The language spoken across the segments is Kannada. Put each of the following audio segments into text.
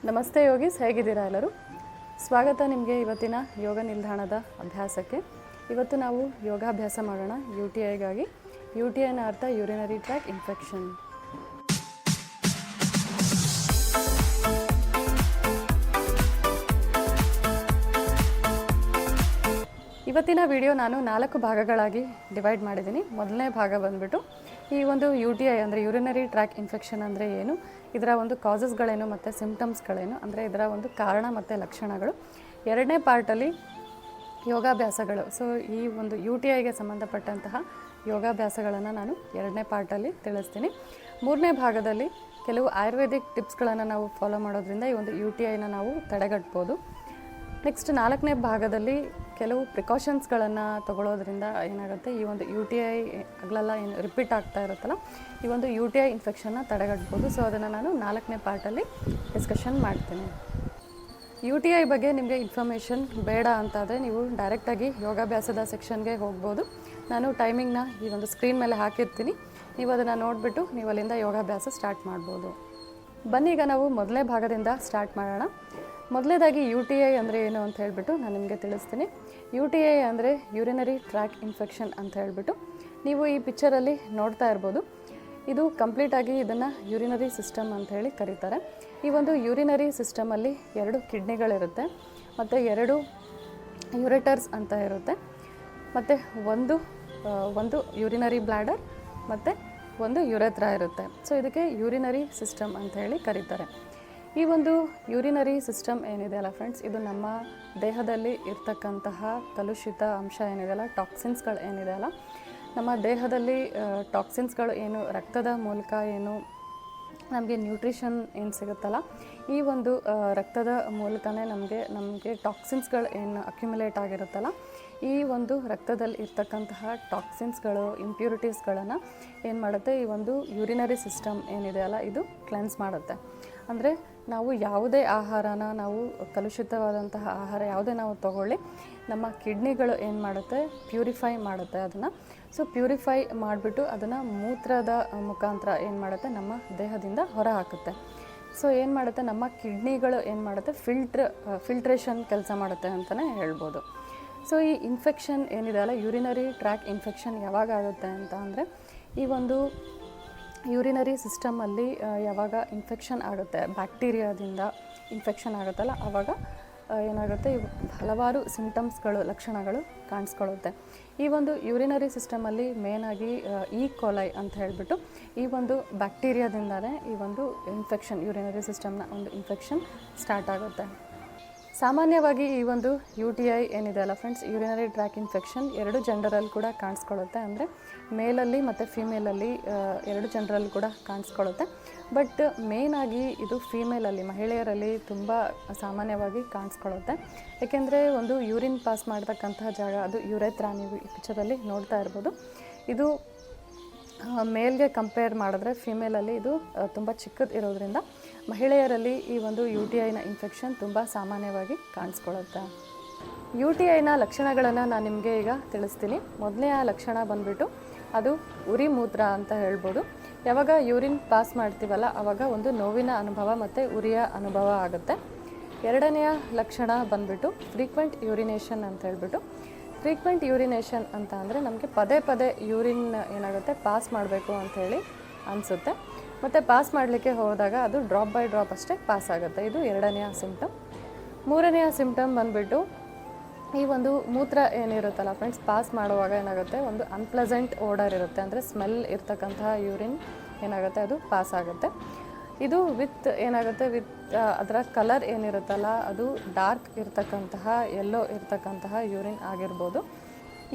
ನಮಸ್ತೆ ಯೋಗೀಸ್, ಹೇಗಿದ್ದೀರಾ ಎಲ್ಲರೂ? ಸ್ವಾಗತ ನಿಮಗೆ ಇವತ್ತಿನ ಯೋಗ ನಿಲ್ದಾಣದ ಅಭ್ಯಾಸಕ್ಕೆ. ಇವತ್ತು ನಾವು ಯೋಗಾಭ್ಯಾಸ ಮಾಡೋಣ UTIಗಾಗಿ. UTIನ ಅರ್ಥ ಯೂರಿನರಿ ಟ್ರ್ಯಾಕ್ ಇನ್ಫೆಕ್ಷನ್. ಇವತ್ತಿನ ವಿಡಿಯೋ ನಾನು 4 ಭಾಗಗಳಾಗಿ ಡಿವೈಡ್ ಮಾಡಿದ್ದೀನಿ. ಮೊದಲನೇ ಭಾಗ ಬಂದ್ಬಿಟ್ಟು ಈ ಒಂದು UTI ಅಂದರೆ ಯೂರಿನರಿ ಟ್ರ್ಯಾಕ್ ಇನ್ಫೆಕ್ಷನ್ ಅಂದರೆ ಏನು, ಇದರ ಒಂದು ಕಾಸಸ್ಗಳೇನು ಮತ್ತು ಸಿಂಪ್ಟಮ್ಸ್ಗಳೇನು, ಅಂದರೆ ಇದರ ಒಂದು ಕಾರಣ ಮತ್ತು ಲಕ್ಷಣಗಳು. ಎರಡನೇ ಪಾರ್ಟಲ್ಲಿ ಯೋಗಾಭ್ಯಾಸಗಳು. ಸೊ ಈ ಒಂದು UTIಗೆ ಸಂಬಂಧಪಟ್ಟಂತಹ ಯೋಗಾಭ್ಯಾಸಗಳನ್ನು ನಾನು ಎರಡನೇ ಪಾರ್ಟಲ್ಲಿ ತಿಳಿಸ್ತೀನಿ. ಮೂರನೇ ಭಾಗದಲ್ಲಿ ಕೆಲವು ಆಯುರ್ವೇದಿಕ್ ಟಿಪ್ಸ್ಗಳನ್ನು ನಾವು ಫಾಲೋ ಮಾಡೋದ್ರಿಂದ ಈ ಒಂದು UTIನ ನಾವು ತಡೆಗಟ್ಬೋದು. ನೆಕ್ಸ್ಟ್ 4ನೇ ಭಾಗದಲ್ಲಿ ಕೆಲವು ಪ್ರಿಕಾಷನ್ಸ್ಗಳನ್ನು ತಗೊಳ್ಳೋದ್ರಿಂದ ಏನಾಗುತ್ತೆ, ಈ ಒಂದು UTI ಆಗಲೆಲ್ಲ ಏನು ರಿಪೀಟ್ ಆಗ್ತಾ ಇರುತ್ತಲ್ಲ, ಈ ಒಂದು UTI ಇನ್ಫೆಕ್ಷನ್ನ ತಡೆಗಟ್ಬೋದು. ಸೊ ಅದನ್ನು ನಾನು 4ನೇ ಪಾರ್ಟಲ್ಲಿ ಡಿಸ್ಕಷನ್ ಮಾಡ್ತೀನಿ. UTI ಬಗ್ಗೆ ನಿಮಗೆ ಇನ್ಫಾರ್ಮೇಷನ್ ಬೇಡ ಅಂತಾದರೆ ನೀವು ಡೈರೆಕ್ಟಾಗಿ ಯೋಗಾಭ್ಯಾಸದ ಸೆಕ್ಷನ್ಗೆ ಹೋಗ್ಬೋದು. ನಾನು ಟೈಮಿಂಗ್ನ ಈ ಒಂದು ಸ್ಕ್ರೀನ್ ಮೇಲೆ ಹಾಕಿರ್ತೀನಿ, ನೀವು ಅದನ್ನು ನೋಡಿಬಿಟ್ಟು ನೀವು ಅಲ್ಲಿಂದ ಯೋಗಾಭ್ಯಾಸ ಸ್ಟಾರ್ಟ್ ಮಾಡ್ಬೋದು. ಬನ್ನಿ ಈಗ ನಾವು ಮೊದಲನೇ ಭಾಗದಿಂದ ಸ್ಟಾರ್ಟ್ ಮಾಡೋಣ. ಮೊದಲನೇದಾಗಿ UTI ಅಂದರೆ ಏನು ಅಂತ ಹೇಳಿಬಿಟ್ಟು ನಾನು ನಿಮಗೆ ತಿಳಿಸ್ತೀನಿ. UTI ಅಂದರೆ ಯೂರಿನರಿ ಟ್ರ್ಯಾಕ್ ಇನ್ಫೆಕ್ಷನ್ ಅಂತ ಹೇಳಿಬಿಟ್ಟು ನೀವು ಈ ಪಿಕ್ಚರಲ್ಲಿ ನೋಡ್ತಾ ಇರ್ಬೋದು. ಇದು ಕಂಪ್ಲೀಟಾಗಿ ಇದನ್ನು ಯೂರಿನರಿ ಸಿಸ್ಟಮ್ ಅಂತ ಹೇಳಿ ಕರೀತಾರೆ. ಈ ಒಂದು ಯೂರಿನರಿ ಸಿಸ್ಟಮಲ್ಲಿ 2 ಕಿಡ್ನಿಗಳಿರುತ್ತೆ ಮತ್ತು 2 ಯೂರೆಟರ್ಸ್ ಅಂತ ಇರುತ್ತೆ ಮತ್ತು ಒಂದು ಯೂರಿನರಿ ಬ್ಲ್ಯಾಡರ್ ಮತ್ತು ಒಂದು ಯುರೆತ್ರಾ ಇರುತ್ತೆ. ಸೊ ಇದಕ್ಕೆ ಯೂರಿನರಿ ಸಿಸ್ಟಮ್ ಅಂತ ಹೇಳಿ ಕರೀತಾರೆ. ಈ ಒಂದು ಯೂರಿನರಿ ಸಿಸ್ಟಮ್ ಏನಿದೆಯಲ್ಲ ಫ್ರೆಂಡ್ಸ್, ಇದು ನಮ್ಮ ದೇಹದಲ್ಲಿ ಇರ್ತಕ್ಕಂತಹ ಕಲುಷಿತ ಅಂಶ ಏನಿದೆಯಲ್ಲ, ಟಾಕ್ಸಿನ್ಸ್ಗಳು ಏನಿದೆಯಲ್ಲ, ನಮ್ಮ ದೇಹದಲ್ಲಿ ಟಾಕ್ಸಿನ್ಸ್ಗಳು ಏನು ರಕ್ತದ ಮೂಲಕ ಏನು ನಮಗೆ ನ್ಯೂಟ್ರಿಷನ್ ಏನು ಸಿಗುತ್ತಲ್ಲ, ಈ ಒಂದು ರಕ್ತದ ಮೂಲಕನೇ ನಮಗೆ ಟಾಕ್ಸಿನ್ಸ್ಗಳು ಏನು ಅಕ್ಯುಮುಲೇಟ್ ಆಗಿರುತ್ತಲ್ಲ, ಈ ಒಂದು ರಕ್ತದಲ್ಲಿ ಇರ್ತಕ್ಕಂತಹ ಟಾಕ್ಸಿನ್ಸ್ಗಳು ಇಂಪ್ಯೂರಿಟೀಸ್ಗಳನ್ನು ಏನು ಮಾಡುತ್ತೆ, ಈ ಒಂದು ಯೂರಿನರಿ ಸಿಸ್ಟಮ್ ಏನಿದೆಯಲ್ಲ ಇದು ಕ್ಲೆನ್ಸ್ ಮಾಡುತ್ತೆ. ಅಂದರೆ ನಾವು ಯಾವುದೇ ಆಹಾರನ ನಾವು ಕಲುಷಿತವಾದಂತಹ ಆಹಾರ ಯಾವುದೇ ನಾವು ತಗೊಳ್ಳಿ, ನಮ್ಮ ಕಿಡ್ನಿಗಳು ಏನು ಮಾಡುತ್ತೆ, ಪ್ಯೂರಿಫೈ ಮಾಡುತ್ತೆ ಅದನ್ನು. ಸೊ ಪ್ಯೂರಿಫೈ ಮಾಡಿಬಿಟ್ಟು ಅದನ್ನು ಮೂತ್ರದ ಮುಖಾಂತರ ಏನು ಮಾಡುತ್ತೆ, ನಮ್ಮ ದೇಹದಿಂದ ಹೊರ ಹಾಕುತ್ತೆ. ಸೊ ಏನು ಮಾಡುತ್ತೆ, ನಮ್ಮ ಕಿಡ್ನಿಗಳು ಏನು ಮಾಡುತ್ತೆ, ಫಿಲ್ಟ್ರೇಷನ್ ಕೆಲಸ ಮಾಡುತ್ತೆ ಅಂತಲೇ ಹೇಳ್ಬೋದು. ಸೊ ಈ ಇನ್ಫೆಕ್ಷನ್ ಏನಿದೆಯಲ್ಲ, ಯೂರಿನರಿ ಟ್ರ್ಯಾಕ್ ಇನ್ಫೆಕ್ಷನ್ ಯಾವಾಗ ಆಗುತ್ತೆ ಅಂತ ಅಂದರೆ, ಈ ಒಂದು ಯೂರಿನರಿ ಸಿಸ್ಟಮಲ್ಲಿ ಯಾವಾಗ ಇನ್ಫೆಕ್ಷನ್ ಆಗುತ್ತೆ, ಬ್ಯಾಕ್ಟೀರಿಯಾದಿಂದ ಇನ್ಫೆಕ್ಷನ್ ಆಗುತ್ತಲ್ಲ, ಆವಾಗ ಏನಾಗುತ್ತೆ, ಹಲವಾರು ಸಿಂಪ್ಟಮ್ಸ್ಗಳು ಲಕ್ಷಣಗಳು ಕಾಣಿಸ್ಕೊಳ್ಳುತ್ತೆ. ಈ ಒಂದು ಯೂರಿನರಿ ಸಿಸ್ಟಮಲ್ಲಿ ಮೇನಾಗಿ ಈ ಕೊಲೈ ಅಂತ ಹೇಳಿಬಿಟ್ಟು ಈ ಒಂದು ಬ್ಯಾಕ್ಟೀರಿಯಾದಿಂದಲೇ ಈ ಒಂದು ಇನ್ಫೆಕ್ಷನ್, ಯೂರಿನರಿ ಸಿಸ್ಟಮ್ನ ಒಂದು ಇನ್ಫೆಕ್ಷನ್ ಸ್ಟಾರ್ಟ್ ಆಗುತ್ತೆ. ಸಾಮಾನ್ಯವಾಗಿ ಈ ಒಂದು UTI ಏನಿದೆಯಲ್ಲ ಫ್ರೆಂಡ್ಸ್, ಯೂರಿನರಿ ಟ್ರ್ಯಾಕ್ ಇನ್ಫೆಕ್ಷನ್ 2 ಜೆಂಡರಲ್ಲಿ ಕೂಡ ಕಾಣಿಸ್ಕೊಳ್ಳುತ್ತೆ. ಅಂದರೆ ಮೇಲಲ್ಲಿ ಮತ್ತು ಫೀಮೇಲಲ್ಲಿ 2 ಜೆಂಡರಲ್ಲಿ ಕೂಡ ಕಾಣಿಸ್ಕೊಳ್ಳುತ್ತೆ. ಬಟ್ ಮೇಯ್ನಾಗಿ ಇದು ಫೀಮೇಲಲ್ಲಿ, ಮಹಿಳೆಯರಲ್ಲಿ ತುಂಬ ಸಾಮಾನ್ಯವಾಗಿ ಕಾಣಿಸ್ಕೊಳ್ಳುತ್ತೆ. ಏಕೆಂದರೆ ಒಂದು ಯೂರಿನ್ ಪಾಸ್ ಮಾಡ್ತಕ್ಕಂತಹ ಜಾಗ ಅದು ಯುರೆತ್ರಾ, ನೀವು ಈ ಪಿಕ್ಚರಲ್ಲಿ ನೋಡ್ತಾ ಇರ್ಬೋದು. ಇದು ಮೇಲ್ಗೆ ಕಂಪೇರ್ ಮಾಡಿದ್ರೆ ಫಿಮೇಲಲ್ಲಿ ಇದು ತುಂಬ ಚಿಕ್ಕದು ಇರೋದ್ರಿಂದ ಮಹಿಳೆಯರಲ್ಲಿ ಈ ಒಂದು UTIನ ಇನ್ಫೆಕ್ಷನ್ ತುಂಬ ಸಾಮಾನ್ಯವಾಗಿ ಕಾಣಿಸ್ಕೊಳ್ಳುತ್ತೆ. UTIನ ಲಕ್ಷಣಗಳನ್ನು ನಾನು ನಿಮಗೆ ಈಗ ತಿಳಿಸ್ತೀನಿ. ಮೊದಲನೆಯ ಲಕ್ಷಣ ಬಂದುಬಿಟ್ಟು ಅದು ಉರಿ ಮೂತ್ರ ಅಂತ ಹೇಳ್ಬೋದು. ಯಾವಾಗ ಯೂರಿನ್ ಪಾಸ್ ಮಾಡ್ತೀವಲ್ಲ ಆವಾಗ ಒಂದು ನೋವಿನ ಅನುಭವ ಮತ್ತು ಉರಿಯ ಅನುಭವ ಆಗುತ್ತೆ. ಎರಡನೆಯ ಲಕ್ಷಣ ಬಂದುಬಿಟ್ಟು ಫ್ರೀಕ್ವೆಂಟ್ ಯೂರಿನೇಷನ್ ಅಂತ ಹೇಳ್ಬಿಟ್ಟು. ಫ್ರೀಕ್ವೆಂಟ್ ಯೂರಿನೇಷನ್ ಅಂತ ಅಂದರೆ ನಮಗೆ ಪದೇ ಪದೇ ಯೂರಿನ್ ಏನಾಗುತ್ತೆ, ಪಾಸ್ ಮಾಡಬೇಕು ಅಂಥೇಳಿ ಅನಿಸುತ್ತೆ. ಮತ್ತು ಪಾಸ್ ಮಾಡಲಿಕ್ಕೆ ಹೋದಾಗ ಅದು ಡ್ರಾಪ್ ಬೈ ಡ್ರಾಪ್ ಅಷ್ಟೇ ಪಾಸ್ ಆಗುತ್ತೆ. ಇದು ಎರಡನೆಯ ಸಿಂಪ್ಟಮ್. ಮೂರನೆಯ ಸಿಂಪ್ಟಮ್ ಬಂದುಬಿಟ್ಟು ಈ ಒಂದು ಮೂತ್ರ ಏನಿರುತ್ತಲ್ಲ ಫ್ರೆಂಡ್ಸ್, ಪಾಸ್ ಮಾಡುವಾಗ ಏನಾಗುತ್ತೆ, ಒಂದು ಅನ್ಪ್ಲೆಸೆಂಟ್ ಓಡರ್ ಇರುತ್ತೆ. ಅಂದರೆ ಸ್ಮೆಲ್ ಇರ್ತಕ್ಕಂತಹ ಯೂರಿನ್ ಏನಾಗುತ್ತೆ, ಅದು ಪಾಸ್ ಆಗುತ್ತೆ. ಇದು ಏನಾಗುತ್ತೆ ಅದರ ಕಲರ್ ಏನಿರುತ್ತಲ್ಲ ಅದು ಡಾರ್ಕ್ ಇರ್ತಕ್ಕಂತಹ ಯೆಲ್ಲೋ ಇರ್ತಕ್ಕಂತಹ ಯೂರಿನ್ ಆಗಿರ್ಬೋದು.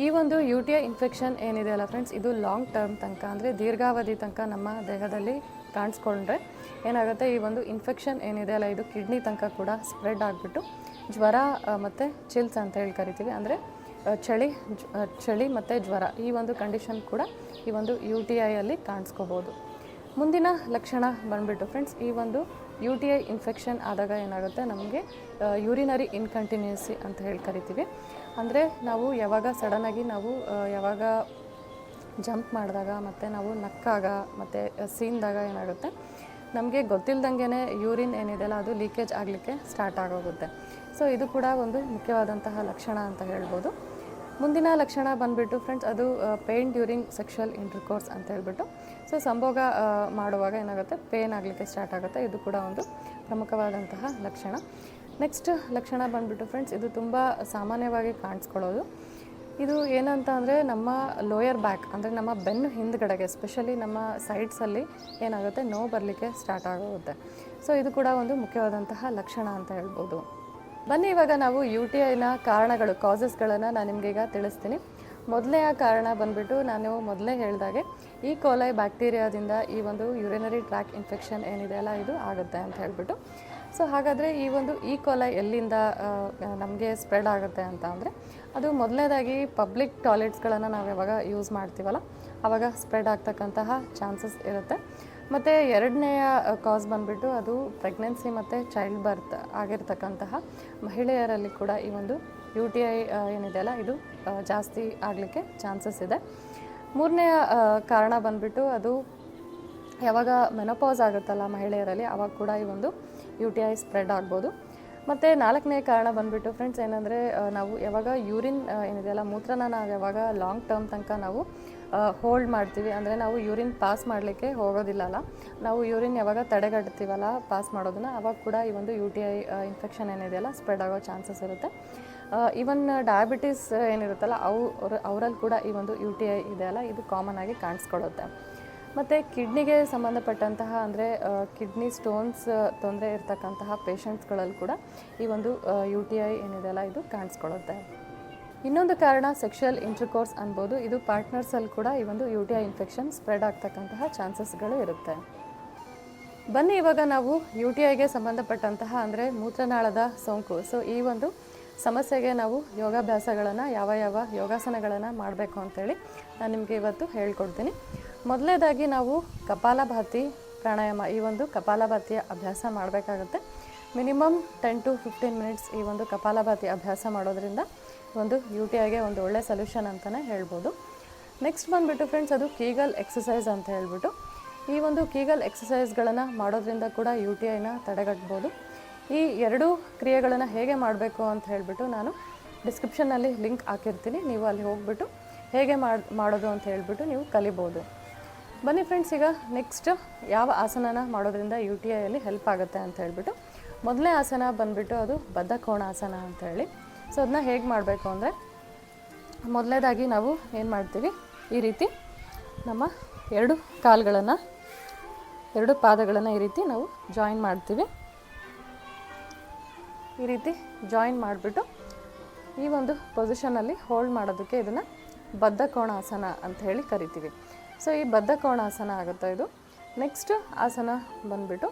ಈ ಒಂದು UTI ಇನ್ಫೆಕ್ಷನ್ ಏನಿದೆಯಲ್ಲ ಫ್ರೆಂಡ್ಸ್, ಇದು ಲಾಂಗ್ ಟರ್ಮ್ ತನಕ ಅಂದರೆ ದೀರ್ಘಾವಧಿ ತನಕ ನಮ್ಮ ದೇಹದಲ್ಲಿ ಕಾಣಿಸ್ಕೊಂಡ್ರೆ ಏನಾಗುತ್ತೆ, ಈ ಒಂದು ಇನ್ಫೆಕ್ಷನ್ ಏನಿದೆಯಲ್ಲ ಇದು ಕಿಡ್ನಿ ತನಕ ಕೂಡ ಸ್ಪ್ರೆಡ್ ಆಗಿಬಿಟ್ಟು ಜ್ವರ ಮತ್ತು ಚಿಲ್ಸ್ ಅಂತ ಹೇಳಿ ಕರಿತೀವಿ. ಅಂದರೆ ಚಳಿ ಮತ್ತು ಜ್ವರ, ಈ ಒಂದು ಕಂಡೀಷನ್ ಕೂಡ ಈ ಒಂದು UTIಯಲ್ಲಿ ಕಾಣಿಸ್ಕೋಬೋದು. ಮುಂದಿನ ಲಕ್ಷಣ ಬಂದುಬಿಟ್ಟು ಫ್ರೆಂಡ್ಸ್, ಈ ಒಂದು UTI ಇನ್ಫೆಕ್ಷನ್ ಆದಾಗ ಏನಾಗುತ್ತೆ, ನಮಗೆ ಯೂರಿನರಿ ಇನ್ಕಂಟಿನ್ಯೂಸಿ ಅಂತ ಹೇಳಿ ಕರಿತೀವಿ. ಅಂದರೆ ನಾವು ಯಾವಾಗ ಸಡನ್ನಾಗಿ ನಾವು ಯಾವಾಗ ಜಂಪ್ ಮಾಡಿದಾಗ ಮತ್ತು ನಾವು ನಕ್ಕಾಗ ಮತ್ತು ಸೀನ್ದಾಗ ಏನಾಗುತ್ತೆ, ನಮಗೆ ಗೊತ್ತಿಲ್ಲದಂಗೆ ಯೂರಿನ್ ಏನಿದೆಯಲ್ಲ ಅದು ಲೀಕೇಜ್ ಆಗಲಿಕ್ಕೆ ಸ್ಟಾರ್ಟ್ ಆಗೋಗುತ್ತೆ. ಸೊ ಇದು ಕೂಡ ಒಂದು ಮುಖ್ಯವಾದಂತಹ ಲಕ್ಷಣ ಅಂತ ಹೇಳ್ಬೋದು. ಮುಂದಿನ ಲಕ್ಷಣ ಬಂದುಬಿಟ್ಟು ಫ್ರೆಂಡ್ಸ್, ಅದು ಪೇನ್ ಡ್ಯೂರಿಂಗ್ ಸೆಕ್ಷುವಲ್ ಇಂಟರ್ಕೋರ್ಸ್ ಅಂತ ಹೇಳ್ಬಿಟ್ಟು. ಸೊ ಸಂಭೋಗ ಮಾಡುವಾಗ ಏನಾಗುತ್ತೆ, ಪೇನ್ ಆಗಲಿಕ್ಕೆ ಸ್ಟಾರ್ಟ್ ಆಗುತ್ತೆ. ಇದು ಕೂಡ ಒಂದು ಪ್ರಮುಖವಾದಂತಹ ಲಕ್ಷಣ. ನೆಕ್ಸ್ಟ್ ಲಕ್ಷಣ ಬಂದುಬಿಟ್ಟು ಫ್ರೆಂಡ್ಸ್, ಇದು ತುಂಬ ಸಾಮಾನ್ಯವಾಗಿ ಕಾಣಿಸ್ಕೊಳ್ಳೋದು. ಇದು ಏನಂತ ಅಂದರೆ ನಮ್ಮ ಲೋಯರ್ ಬ್ಯಾಕ್ ಅಂದರೆ ನಮ್ಮ ಬೆನ್ನು ಹಿಂದ್ಗಡೆಗೆ, ಎಸ್ಪೆಷಲಿ ನಮ್ಮ ಸೈಡ್ಸಲ್ಲಿ ಏನಾಗುತ್ತೆ, ನೋವು ಬರಲಿಕ್ಕೆ ಸ್ಟಾರ್ಟ್ ಆಗೋಗುತ್ತೆ. ಸೊ ಇದು ಕೂಡ ಒಂದು ಮುಖ್ಯವಾದಂತಹ ಲಕ್ಷಣ ಅಂತ ಹೇಳ್ಬೋದು. ಬನ್ನಿ ಇವಾಗ ನಾವು UTIನ ಕಾರಣಗಳು, ಕಾಸಸ್ಗಳನ್ನು ನಾನು ನಿಮಗೀಗ ತಿಳಿಸ್ತೀನಿ. ಮೊದಲನೆಯ ಕಾರಣ ಬಂದುಬಿಟ್ಟು ನಾನು ಮೊದಲೇ ಹೇಳಿದಾಗೆ ಈ ಕೋಲೈ ಬ್ಯಾಕ್ಟೀರಿಯಾದಿಂದ ಈ ಒಂದು ಯುರಿನರಿ ಟ್ರ್ಯಾಕ್ ಇನ್ಫೆಕ್ಷನ್ ಏನಿದೆಯಲ್ಲ ಇದು ಆಗುತ್ತೆ ಅಂತ ಹೇಳ್ಬಿಟ್ಟು. ಸೊ ಹಾಗಾದರೆ ಈ ಒಂದು ಈ ಕೋಲೈ ಎಲ್ಲಿಂದ ನಮಗೆ ಸ್ಪ್ರೆಡ್ ಆಗುತ್ತೆ ಅಂತ ಅಂದರೆ, ಅದು ಮೊದಲನೇದಾಗಿ ಪಬ್ಲಿಕ್ ಟಾಯ್ಲೆಟ್ಸ್ಗಳನ್ನು ನಾವು ಯಾವಾಗ ಯೂಸ್ ಮಾಡ್ತೀವಲ್ಲ ಆವಾಗ ಸ್ಪ್ರೆಡ್ ಆಗ್ತಕ್ಕಂತಹ ಚಾನ್ಸಸ್ ಇರುತ್ತೆ. ಮತ್ತು ಎರಡನೆಯ ಕಾಸ್ ಬಂದುಬಿಟ್ಟು ಅದು ಪ್ರೆಗ್ನೆನ್ಸಿ ಮತ್ತು ಚೈಲ್ಡ್ ಬರ್ತ್ ಆಗಿರ್ತಕ್ಕಂತಹ ಮಹಿಳೆಯರಲ್ಲಿ ಕೂಡ ಈ ಒಂದು UTI ಏನಿದೆಯಲ್ಲ ಇದು ಜಾಸ್ತಿ ಆಗಲಿಕ್ಕೆ ಚಾನ್ಸಸ್ ಇದೆ. ಮೂರನೆಯ ಕಾರಣ ಬಂದುಬಿಟ್ಟು ಅದು ಯಾವಾಗ ಮೆನೋಪಾಸ್ ಆಗುತ್ತಲ್ಲ ಮಹಿಳೆಯರಲ್ಲಿ, ಆವಾಗ ಕೂಡ ಈ ಒಂದು UTI ಸ್ಪ್ರೆಡ್ ಆಗ್ಬೋದು. ಮತ್ತು ನಾಲ್ಕನೇ ಕಾರಣ ಬಂದುಬಿಟ್ಟು ಫ್ರೆಂಡ್ಸ್ ಏನಂದರೆ, ನಾವು ಯಾವಾಗ ಯೂರಿನ್ ಏನಿದೆಯಲ್ಲ ಮೂತ್ರನ ನಾವು ಯಾವಾಗ ಲಾಂಗ್ ಟರ್ಮ್ ತನಕ ನಾವು ಹೋಲ್ಡ್ ಮಾಡ್ತೀವಿ, ಅಂದರೆ ನಾವು ಯೂರಿನ್ ಪಾಸ್ ಮಾಡಲಿಕ್ಕೆ ಹೋಗೋದಿಲ್ಲಲ್ಲ, ನಾವು ಯೂರಿನ್ ಯಾವಾಗ ತಡೆಗಟ್ತೀವಲ್ಲ ಪಾಸ್ ಮಾಡೋದನ್ನು, ಆವಾಗ ಕೂಡ ಈ ಒಂದು UTI ಇನ್ಫೆಕ್ಷನ್ ಏನಿದೆಯಲ್ಲ ಸ್ಪ್ರೆಡ್ ಆಗೋ ಚಾನ್ಸಸ್ ಇರುತ್ತೆ. ಈವನ್ ಡಯಾಬಿಟೀಸ್ ಏನಿರುತ್ತಲ್ಲ ಅವರಲ್ಲಿ ಕೂಡ ಈ ಒಂದು UTI ಇದೆಯಲ್ಲ ಇದು ಕಾಮನ್ ಆಗಿ ಕಾಣಿಸ್ಕೊಳ್ಳುತ್ತೆ. ಮತ್ತು ಕಿಡ್ನಿಗೆ ಸಂಬಂಧಪಟ್ಟಂತಹ ಅಂದರೆ ಕಿಡ್ನಿ ಸ್ಟೋನ್ಸ್ ತೊಂದರೆ ಇರ್ತಕ್ಕಂತಹ ಪೇಷಂಟ್ಸ್ಗಳಲ್ಲಿ ಕೂಡ ಈ ಒಂದು UTI ಏನಿದೆಯಲ್ಲ ಇದು ಕಾಣಿಸ್ಕೊಳ್ಳುತ್ತೆ. ಇನ್ನೊಂದು ಕಾರಣ ಸೆಕ್ಷುವಲ್ ಇಂಟರ್ಕೋರ್ಸ್ ಅನ್ಬೋದು. ಇದು ಪಾರ್ಟ್ನರ್ಸಲ್ಲಿ ಕೂಡ ಈ ಒಂದು UTI ಇನ್ಫೆಕ್ಷನ್ ಸ್ಪ್ರೆಡ್ ಆಗ್ತಕ್ಕಂತಹ ಚಾನ್ಸಸ್ಗಳು ಇರುತ್ತೆ. ಬನ್ನಿ ಇವಾಗ ನಾವು UTIಗೆ ಸಂಬಂಧಪಟ್ಟಂತಹ ಅಂದರೆ ಮೂತ್ರನಾಳದ ಸೋಂಕು, ಸೊ ಈ ಒಂದು ಸಮಸ್ಯೆಗೆ ನಾವು ಯೋಗಾಭ್ಯಾಸಗಳನ್ನು ಯಾವ ಯೋಗಾಸನಗಳನ್ನು ಮಾಡಬೇಕು ಅಂತೇಳಿ ನಾನು ನಿಮಗೆ ಇವತ್ತು ಹೇಳ್ಕೊಡ್ತೀನಿ. ಮೊದಲನೇದಾಗಿ ನಾವು ಕಪಾಲಭಾತಿ ಪ್ರಾಣಾಯಾಮ, ಈ ಒಂದು ಕಪಾಲಭಾತಿಯ ಅಭ್ಯಾಸ ಮಾಡಬೇಕಾಗುತ್ತೆ. ಮಿನಿಮಮ್ 10 to 15 ಮಿನಿಟ್ಸ್ ಈ ಒಂದು ಕಪಾಲಭಾತಿ ಅಭ್ಯಾಸ ಮಾಡೋದ್ರಿಂದ ಒಂದು UTIಗೆ ಒಂದು ಒಳ್ಳೆ ಸೊಲ್ಯೂಷನ್ ಅಂತಲೇ ಹೇಳ್ಬೋದು. ನೆಕ್ಸ್ಟ್ ಬಂದುಬಿಟ್ಟು ಫ್ರೆಂಡ್ಸ್, ಅದು ಕೀಗಲ್ ಎಕ್ಸಸೈಸ್ ಅಂತ ಹೇಳ್ಬಿಟ್ಟು. ಈ ಒಂದು ಕೀಗಲ್ ಎಕ್ಸಸೈಸ್ಗಳನ್ನು ಮಾಡೋದ್ರಿಂದ ಕೂಡ UTIನ ತಡೆಗಟ್ಬೋದು. ಈ ಎರಡೂ ಕ್ರಿಯೆಗಳನ್ನು ಹೇಗೆ ಮಾಡಬೇಕು ಅಂತ ಹೇಳಿಬಿಟ್ಟು ನಾನು ಡಿಸ್ಕ್ರಿಪ್ಷನ್ನಲ್ಲಿ ಲಿಂಕ್ ಹಾಕಿರ್ತೀನಿ, ನೀವು ಅಲ್ಲಿ ಹೋಗ್ಬಿಟ್ಟು ಹೇಗೆ ಮಾಡೋದು ಅಂತ ಹೇಳ್ಬಿಟ್ಟು ನೀವು ಕಲಿಬೋದು. ಬನ್ನಿ ಫ್ರೆಂಡ್ಸ್, ಈಗ ನೆಕ್ಸ್ಟ್ ಯಾವ ಆಸನನ ಮಾಡೋದ್ರಿಂದ UTIಯಲ್ಲಿ ಹೆಲ್ಪ್ ಆಗುತ್ತೆ ಅಂತ ಹೇಳ್ಬಿಟ್ಟು. ಮೊದಲನೇ ಆಸನ ಬಂದುಬಿಟ್ಟು ಅದು ಬದ್ಧ ಕೋಣಾಸನ ಅಂತ ಹೇಳಿ. ಸೊ ಅದನ್ನ ಹೇಗೆ ಮಾಡಬೇಕು ಅಂದರೆ, ಮೊದಲನೇದಾಗಿ ನಾವು ಏನು ಮಾಡ್ತೀವಿ, ಈ ರೀತಿ ನಮ್ಮ ಎರಡು ಕಾಲುಗಳನ್ನು, ಎರಡು ಪಾದಗಳನ್ನು ಈ ರೀತಿ ನಾವು ಜಾಯಿನ್ ಮಾಡ್ತೀವಿ. ಈ ರೀತಿ ಜಾಯಿನ್ ಮಾಡಿಬಿಟ್ಟು ಈ ಒಂದು ಪೊಸಿಷನಲ್ಲಿ ಹೋಲ್ಡ್ ಮಾಡೋದಕ್ಕೆ ಇದನ್ನು ಬದ್ಧ ಕೋಣಾಸನ ಅಂತ ಹೇಳಿ ಕರಿತೀವಿ. ಸೊ ಈ ಬದ್ಧ ಕೋಣಾಸನ ಆಗುತ್ತೆ ಇದು. ನೆಕ್ಸ್ಟ್ ಆಸನ ಬಂದುಬಿಟ್ಟು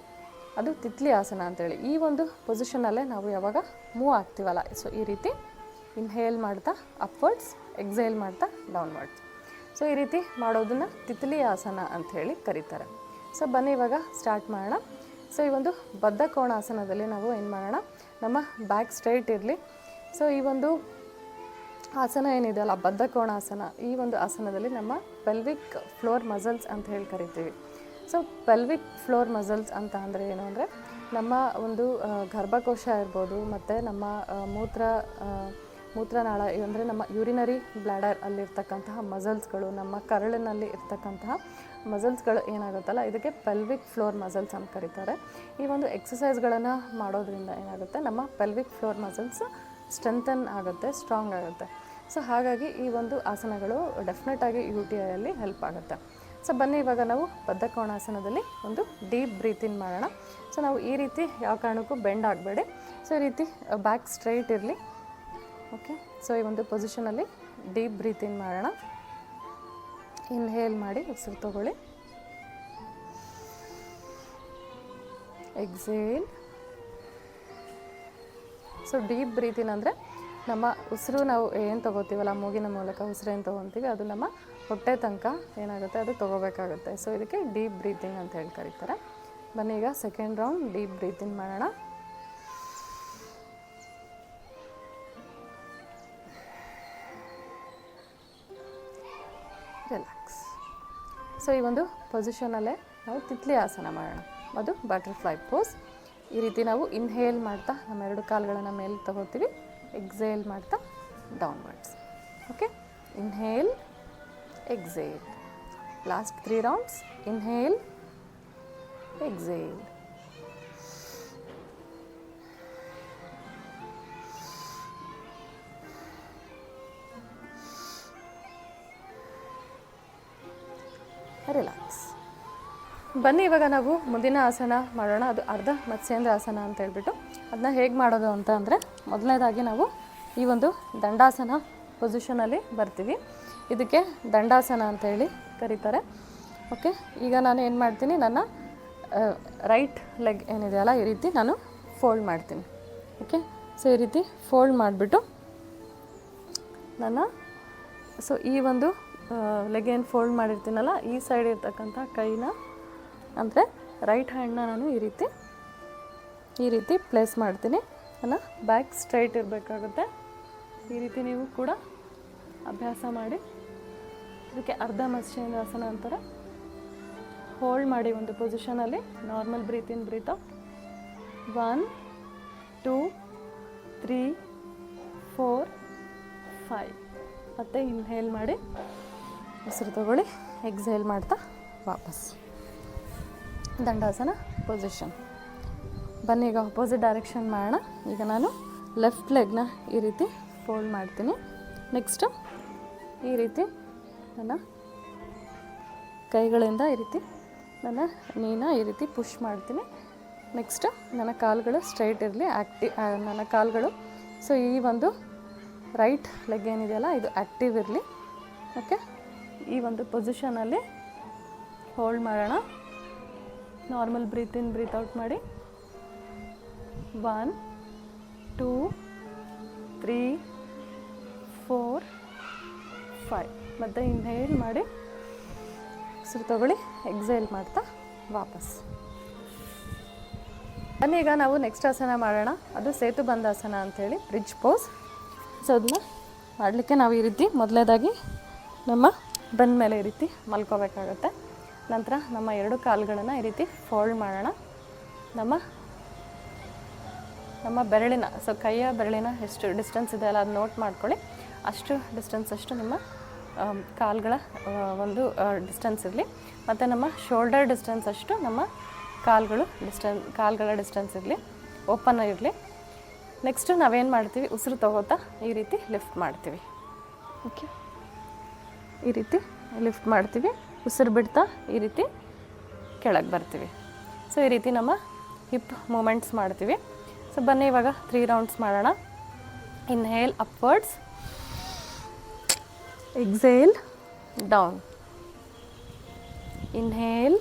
ಅದು ತಿತ್ಲಿ ಆಸನ ಅಂತೇಳಿ. ಈ ಒಂದು ಪೊಸಿಷನಲ್ಲೇ ನಾವು ಯಾವಾಗ ಮೂವ್ ಆಗ್ತೀವಲ್ಲ, ಸೊ ಈ ರೀತಿ ಇನ್ಹೇಲ್ ಮಾಡ್ತಾ ಅಪ್ವರ್ಡ್ಸ್, ಎಕ್ಸೇಲ್ ಮಾಡ್ತಾ ಡೌನ್ವರ್ಡ್ಸ್. ಸೊ ಈ ರೀತಿ ಮಾಡೋದನ್ನು ತಿತ್ಲಿ ಆಸನ ಅಂಥೇಳಿ ಕರೀತಾರೆ. ಸೊ ಬನ್ನಿ ಇವಾಗ ಸ್ಟಾರ್ಟ್ ಮಾಡೋಣ. ಸೊ ಈ ಒಂದು ಬದ್ಧ ಕೋಣಾಸನದಲ್ಲಿ ನಾವು ಏನು ಮಾಡೋಣ, ನಮ್ಮ ಬ್ಯಾಕ್ ಸ್ಟ್ರೈಟ್ ಇರಲಿ. ಸೊ ಈ ಒಂದು ಆಸನ ಏನಿದೆಯಲ್ಲ ಬದ್ಧ ಕೋಣಾಸನ, ಈ ಒಂದು ಆಸನದಲ್ಲಿ ನಮ್ಮ ಪೆಲ್ವಿಕ್ ಫ್ಲೋರ್ ಮಸಲ್ಸ್ ಅಂತ ಹೇಳಿ ಕರಿತೀವಿ. ಸೊ ಪೆಲ್ವಿಕ್ ಫ್ಲೋರ್ ಮಸಲ್ಸ್ ಅಂತ ಅಂದರೆ ಏನು ಅಂದರೆ, ನಮ್ಮ ಒಂದು ಗರ್ಭಕೋಶ ಇರ್ಬೋದು, ಮತ್ತು ನಮ್ಮ ಮೂತ್ರನಾಳ ಅಂದರೆ ನಮ್ಮ ಯೂರಿನರಿ ಬ್ಲ್ಯಾಡರ್ ಅಲ್ಲಿರ್ತಕ್ಕಂತಹ ಮಸಲ್ಸ್ಗಳು, ನಮ್ಮ ಕರಳಿನಲ್ಲಿ ಇರ್ತಕ್ಕಂತಹ ಮಸಲ್ಸ್ಗಳು ಏನಾಗುತ್ತಲ್ಲ ಇದಕ್ಕೆ ಪೆಲ್ವಿಕ್ ಫ್ಲೋರ್ ಮಸಲ್ಸ್ ಅಂತ ಕರೀತಾರೆ. ಈ ಒಂದು ಎಕ್ಸಸೈಸ್ಗಳನ್ನು ಮಾಡೋದ್ರಿಂದ ಏನಾಗುತ್ತೆ, ನಮ್ಮ ಪೆಲ್ವಿಕ್ ಫ್ಲೋರ್ ಮಸಲ್ಸ್ ಸ್ಟ್ರೆಂಥನ್ ಆಗುತ್ತೆ, ಸ್ಟ್ರಾಂಗ್ ಆಗುತ್ತೆ. ಸೊ ಹಾಗಾಗಿ ಈ ಒಂದು ಆಸನಗಳು ಡೆಫಿನೆಟಾಗಿ UTIಯಲ್ಲಿ ಹೆಲ್ಪ್ ಆಗುತ್ತೆ. ಸೊ ಬನ್ನಿ ಇವಾಗ ನಾವು ಬದ್ಧ ಕೋಣಾಸನದಲ್ಲಿ ಒಂದು ಡೀಪ್ ಬ್ರೀತ್ ಇನ್ ಮಾಡೋಣ. ಸೊ ನಾವು ಈ ರೀತಿ ಯಾವ ಕಾರಣಕ್ಕೂ ಬೆಂಡ್ ಆಗಬೇಡಿ. ಸೊ ಈ ರೀತಿ ಬ್ಯಾಕ್ ಸ್ಟ್ರೈಟ್ ಇರಲಿ. ಓಕೆ, ಸೊ ಈ ಒಂದು ಪೊಸಿಷನಲ್ಲಿ ಡೀಪ್ ಬ್ರೀತ್ ಇನ್ ಮಾಡೋಣ. ಇನ್ಹೇಲ್ ಮಾಡಿ ಉಸಿರು ತಗೊಳ್ಳಿ, ಎಕ್ಸೇಲ್. ಸೊ ಡೀಪ್ ಬ್ರೀತ್ ಇನ್ ಅಂದರೆ ನಮ್ಮ ಉಸಿರು ನಾವು ಏನು ತೊಗೋತೀವಲ್ಲ, ಮೂಗಿನ ಮೂಲಕ ಉಸಿರು ಏನು ತೊಗೊತೀವಿ ಅದು ನಮ್ಮ ಹೊಟ್ಟೆ ತನಕ ಏನಾಗುತ್ತೆ ಅದು ತೊಗೋಬೇಕಾಗುತ್ತೆ. ಸೊ ಇದಕ್ಕೆ ಡೀಪ್ ಬ್ರೀತಿಂಗ್ ಅಂತ ಹೇಳಿ ಕರೀತಾರೆ. ಬನ್ನಿ ಈಗ ಸೆಕೆಂಡ್ ರೌಂಡ್ ಡೀಪ್ ಬ್ರೀತಿಂಗ್ ಮಾಡೋಣ. ರಿಲ್ಯಾಕ್ಸ್. ಸೊ ಈ ಒಂದು ಪೊಸಿಷನಲ್ಲೇ ನಾವು ತಿತ್ಲಿ ಆಸನ ಮಾಡೋಣ. ಅದು ಬಟರ್ಫ್ಲೈ ಪೋಸ್. ಈ ರೀತಿ ನಾವು ಇನ್ಹೇಲ್ ಮಾಡ್ತಾ ನಮ್ಮ 2 ಕಾಲುಗಳನ್ನು ಮೇಲೆ ತಗೋತೀವಿ, ಎಕ್ಸೇಲ್ ಮಾಡ್ತಾ downwards. Okay, inhale, exhale. Last 3 rounds. Inhale, exhale. Relax. ಬನ್ನಿ ಇವಾಗ ನಾವು ಮುಂದಿನ ಆಸನ ಮಾಡೋಣ. ಅದು ಅರ್ಧ ಮತ್ಸ್ಯೇಂದ್ರ ಆಸನ ಅಂತ ಹೇಳ್ಬಿಟ್ಟು. ಅದನ್ನ ಹೇಗೆ ಮಾಡೋದು ಅಂತ ಅಂದರೆ, ಮೊದಲನೇದಾಗಿ ನಾವು ಈ ಒಂದು ದಂಡಾಸನ ಪೊಸಿಷನಲ್ಲಿ ಬರ್ತೀವಿ. ಇದಕ್ಕೆ ದಂಡಾಸನ ಅಂತ ಹೇಳಿ ಕರೀತಾರೆ. ಓಕೆ, ಈಗ ನಾನು ಏನು ಮಾಡ್ತೀನಿ, ನನ್ನ ರೈಟ್ ಲೆಗ್ ಏನಿದೆಯಲ್ಲ ಈ ರೀತಿ ನಾನು ಫೋಲ್ಡ್ ಮಾಡ್ತೀನಿ. ಓಕೆ, ಸೊ ಈ ರೀತಿ ಫೋಲ್ಡ್ ಮಾಡಿಬಿಟ್ಟು ಈ ಒಂದು ಲೆಗ್ ಏನು ಫೋಲ್ಡ್ ಮಾಡಿರ್ತೀನಲ್ಲ, ಈ ಸೈಡ್ ಇರ್ತಕ್ಕಂಥ ಕೈನ ಅಂದರೆ ರೈಟ್ ಹ್ಯಾಂಡ್ನ ನಾನು ಈ ರೀತಿ ಪ್ಲೇಸ್ ಮಾಡ್ತೀನಿ. ನನ್ನ ಬ್ಯಾಕ್ ಸ್ಟ್ರೈಟ್ ಇರಬೇಕಾಗುತ್ತೆ. ಈ ರೀತಿ ನೀವು ಕೂಡ ಅಭ್ಯಾಸ ಮಾಡಿ. ಇದಕ್ಕೆ ಅರ್ಧ ಮತ್ಸ್ಯೇಂದ್ರಾಸನ ಅಂತಾರೆ. ಹೋಲ್ಡ್ ಮಾಡಿ ಒಂದು ಪೊಸಿಷನಲ್ಲಿ. Normal breathe in, breathe out. 1 2 3 4 5. ಮತ್ತು ಇನ್ಹೇಲ್ ಮಾಡಿ ಉಸಿರು ತಗೊಳ್ಳಿ, ಎಕ್ಸೇಲ್ ಮಾಡ್ತಾ ವಾಪಸ್ ದಂಡಾಸನ ಪೊಸಿಷನ್. ಬನ್ನಿ ಈಗ ಅಪೋಸಿಟ್ ಡೈರೆಕ್ಷನ್ ಮಾಡೋಣ. ಈಗ ನಾನು ಲೆಫ್ಟ್ ಲೆಗ್ನ ಈ ರೀತಿ ಫೋಲ್ಡ್ ಮಾಡ್ತೀನಿ. ನೆಕ್ಸ್ಟು ಈ ರೀತಿ ನನ್ನ ಕೈಗಳಿಂದ ಈ ರೀತಿ ನನ್ನ ನೀನ ಈ ರೀತಿ ಪುಷ್ ಮಾಡ್ತೀನಿ. ನೆಕ್ಸ್ಟು ನನ್ನ ಕಾಲುಗಳು ಸ್ಟ್ರೈಟ್ ಇರಲಿ, ನನ್ನ ಕಾಲುಗಳು. ಸೊ ಈ ಒಂದು ರೈಟ್ ಲೆಗ್ ಏನಿದೆಯಲ್ಲ ಇದು ಆ್ಯಕ್ಟಿವ್ ಇರಲಿ. ಓಕೆ, ಈ ಒಂದು ಪೊಸಿಷನಲ್ಲಿ ಹೋಲ್ಡ್ ಮಾಡೋಣ. Normal breathe in, breathe out ಮಾಡಿ. 1 2 3 4 5. ಮತ್ತು ಇನ್ಹೇಲ್ ಮಾಡಿ ಉಸಿರು ತಗೊಳ್ಳಿ, ಎಕ್ಸೇಲ್ ಮಾಡ್ತಾ ವಾಪಸ್. ಬನ್ನಿ ಈಗ ನಾವು ನೆಕ್ಸ್ಟ್ ಆಸನ ಮಾಡೋಣ. ಅದು ಸೇತುಬಂಧಾಸನ ಅಂಥೇಳಿ, ಬ್ರಿಡ್ಜ್ ಪೋಸ್. ಸೊ ಅದನ್ನ ಮಾಡಲಿಕ್ಕೆ ನಾವು ಈ ರೀತಿ ಮೊದಲನೇದಾಗಿ ನಮ್ಮ ಬೆನ್ನ ಮೇಲೆ ಈ ರೀತಿ ಮಲ್ಕೋಬೇಕಾಗತ್ತೆ. ನಂತರ ನಮ್ಮ 2 ಕಾಲುಗಳನ್ನು ಈ ರೀತಿ ಫೋಲ್ಡ್ ಮಾಡೋಣ. ನಮ್ಮ ಬೆರಳಿನ, ಸೊ ಕೈಯ ಬೆರಳಿನ ಎಷ್ಟು ಡಿಸ್ಟೆನ್ಸ್ ಇದೆ ಅಲ್ಲ ಅದು ನೋಟ್ ಮಾಡ್ಕೊಳ್ಳಿ. ಅಷ್ಟು ಡಿಸ್ಟೆನ್ಸ್ ಅಷ್ಟು ನಿಮ್ಮ ಕಾಲುಗಳ ಒಂದು ಡಿಸ್ಟೆನ್ಸ್ ಇರಲಿ. ಮತ್ತು ನಮ್ಮ ಶೋಲ್ಡರ್ ಡಿಸ್ಟೆನ್ಸ್ ಅಷ್ಟು ನಮ್ಮ ಕಾಲುಗಳ ಡಿಸ್ಟೆನ್ಸ್ ಇರಲಿ, ಓಪನ್ ಇರಲಿ. ನೆಕ್ಸ್ಟು ನಾವೇನು ಮಾಡ್ತೀವಿ, ಉಸಿರು ತಗೋತಾ ಈ ರೀತಿ ಲಿಫ್ಟ್ ಮಾಡ್ತೀವಿ. ಓಕೆ, ಈ ರೀತಿ ಲಿಫ್ಟ್ ಮಾಡ್ತೀವಿ. ಉಸಿರು ಬಿಡ್ತಾ ಈ ರೀತಿ ಕೆಳಗೆ ಬರ್ತೀವಿ. ಸೊ ಈ ರೀತಿ ನಮ್ಮ ಹಿಪ್ ಮೂಮೆಂಟ್ಸ್ ಮಾಡ್ತೀವಿ. ಸೊ ಬನ್ನಿ ಇವಾಗ 3 ರೌಂಡ್ಸ್ ಮಾಡೋಣ. Inhale upwards, exhale down. Inhale,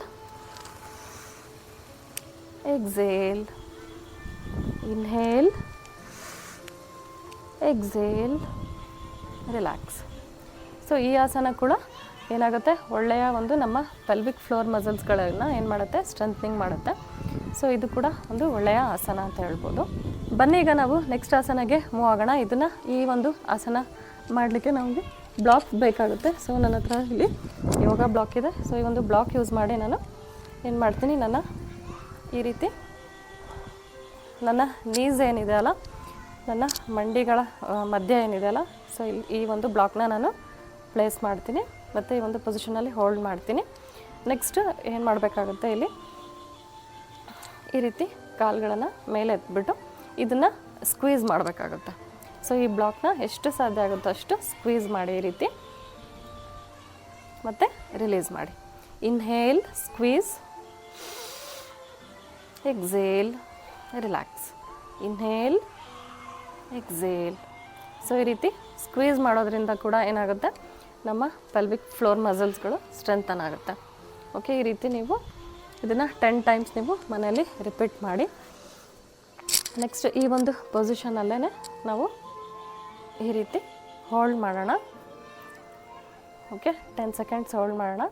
exhale, inhale, exhale, relax. So ಈ ಆಸನ ಕೂಡ ಏನಾಗುತ್ತೆ, ಒಳ್ಳೆಯ ಒಂದು ನಮ್ಮ ಪೆಲ್ವಿಕ್ ಫ್ಲೋರ್ ಮಸಲ್ಸ್ಗಳನ್ನು ಏನು ಮಾಡುತ್ತೆ, ಸ್ಟ್ರೆಂಥನಿಂಗ್ ಮಾಡುತ್ತೆ. ಸೊ ಇದು ಕೂಡ ಒಂದು ಒಳ್ಳೆಯ ಆಸನ ಅಂತ ಹೇಳ್ಬೋದು. ಬನ್ನಿ ಈಗ ನಾವು ನೆಕ್ಸ್ಟ್ ಆಸನಗೆ ಮೂವ್ ಆಗೋಣ. ಈ ಒಂದು ಆಸನ ಮಾಡಲಿಕ್ಕೆ ನಮಗೆ ಬ್ಲಾಕ್ ಬೇಕಾಗುತ್ತೆ. ಸೊ ನನ್ನ ಹತ್ರ ಇಲ್ಲಿ ಯೋಗ ಬ್ಲಾಕ್ ಇದೆ. ಸೊ ಈ ಒಂದು ಬ್ಲಾಕ್ ಯೂಸ್ ಮಾಡಿ ನಾನು ಏನು ಮಾಡ್ತೀನಿ, ಈ ರೀತಿ ನನ್ನ ನೀಸ್ ಏನಿದೆ ಅಲ್ಲ, ನನ್ನ ಮಂಡಿಗಳ ಮಧ್ಯ ಏನಿದೆ ಅಲ್ಲ, ಸೊ ಈ ಒಂದು ಬ್ಲಾಕ್ನ ನಾನು ಪ್ಲೇಸ್ ಮಾಡ್ತೀನಿ. ಮತ್ತು ಈ ಒಂದು ಪೊಸಿಷನಲ್ಲಿ ಹೋಲ್ಡ್ ಮಾಡ್ತೀನಿ. ನೆಕ್ಸ್ಟ್ ಏನು ಮಾಡಬೇಕಾಗುತ್ತೆ, ಇಲ್ಲಿ ಈ ರೀತಿ ಕಾಲುಗಳನ್ನು ಮೇಲೆ ಎತ್ಬಿಟ್ಟು ಇದನ್ನು ಸ್ಕ್ವೀಸ್ ಮಾಡಬೇಕಾಗುತ್ತೆ. ಸೊ ಈ ಬ್ಲಾಕ್ನ ಎಷ್ಟು ಸಾಧ್ಯ ಆಗುತ್ತೋ ಅಷ್ಟು ಸ್ಕ್ವೀಸ್ ಮಾಡಿ ಈ ರೀತಿ, ಮತ್ತು ರಿಲೀಸ್ ಮಾಡಿ. Inhale, squeeze, exhale, relax. Inhale, exhale. So ಈ ರೀತಿ ಸ್ಕ್ವೀಸ್ ಮಾಡೋದ್ರಿಂದ ಕೂಡ ಏನಾಗುತ್ತೆ, ನಮ್ಮ ಪೆಲ್ವಿಕ್ ಫ್ಲೋರ್ ಮಸಲ್ಸ್ಗಳು ಸ್ಟ್ರೆಂಥನ್ ಆಗುತ್ತೆ. ಓಕೆ, ಈ ರೀತಿ ನೀವು ಇದನ್ನು 10 ಟೈಮ್ಸ್ ನೀವು ಮನೆಯಲ್ಲಿ ರಿಪೀಟ್ ಮಾಡಿ. ನೆಕ್ಸ್ಟ್ ಈ ಒಂದು ಪೊಸಿಷನಲ್ಲೇ ನಾವು ಈ ರೀತಿ ಹೋಲ್ಡ್ ಮಾಡೋಣ. ಓಕೆ, 10 ಸೆಕೆಂಡ್ಸ್ ಹೋಲ್ಡ್ ಮಾಡೋಣ.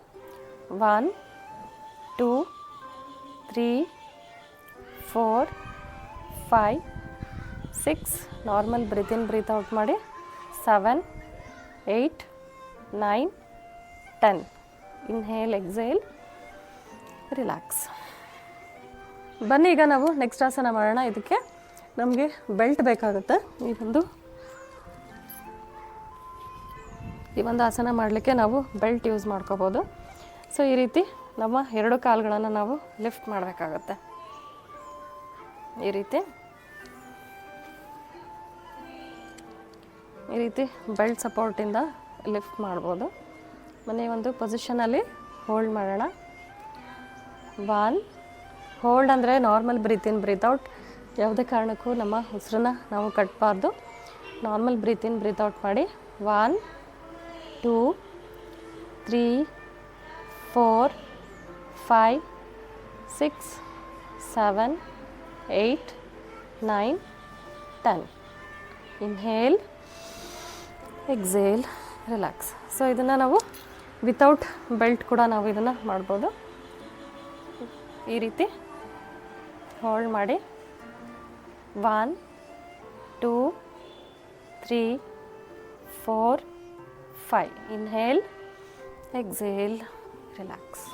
1 2 3 4 5 6. Normal breathe in, breathe out ಮಾಡಿ. 7 8 9 10. Inhale, exhale, relax. ಬನ್ನಿ ಈಗ ನಾವು ನೆಕ್ಸ್ಟ್ ಆಸನ ಮಾಡೋಣ. ಇದಕ್ಕೆ ನಮಗೆ ಬೆಲ್ಟ್ ಬೇಕಾಗುತ್ತೆ. ಈ ಒಂದು ಆಸನ ಮಾಡಲಿಕ್ಕೆ ನಾವು ಬೆಲ್ಟ್ ಯೂಸ್ ಮಾಡ್ಕೋಬೋದು. ಸೊ ಈ ರೀತಿ ನಮ್ಮ 2 ಕಾಲುಗಳನ್ನು ನಾವು ಲಿಫ್ಟ್ ಮಾಡಬೇಕಾಗತ್ತೆ. ಈ ರೀತಿ ಬೆಲ್ಟ್ ಸಪೋರ್ಟಿಂದ ಲಿಫ್ಟ್ ಮಾಡ್ಬೋದು. ಮನೆ ಒಂದು ಪೊಸಿಷನಲ್ಲಿ ಹೋಲ್ಡ್ ಮಾಡೋಣ. 1 ಹೋಲ್ಡ್ ಅಂದರೆ normal breathe in breathe out. ಯಾವುದೇ ಕಾರಣಕ್ಕೂ ನಮ್ಮ ಉಸಿರನ್ನ ನಾವು ಕಟ್ಟಬಾರ್ದು. Normal breathe in breathe out ಮಾಡಿ. 1 2 3 4 5 6 7 8 9 10. Inhale, exhale, relax. ಸೊ ಇದನ್ನು ನಾವು ವಿತೌಟ್ ಬೆಲ್ಟ್ ಕೂಡ ನಾವು ಇದನ್ನು ಮಾಡ್ಬೋದು. ಈ ರೀತಿ ಹೋಲ್ಡ್ ಮಾಡಿ. 1 2 3 4 5. Inhale, exhale, relax.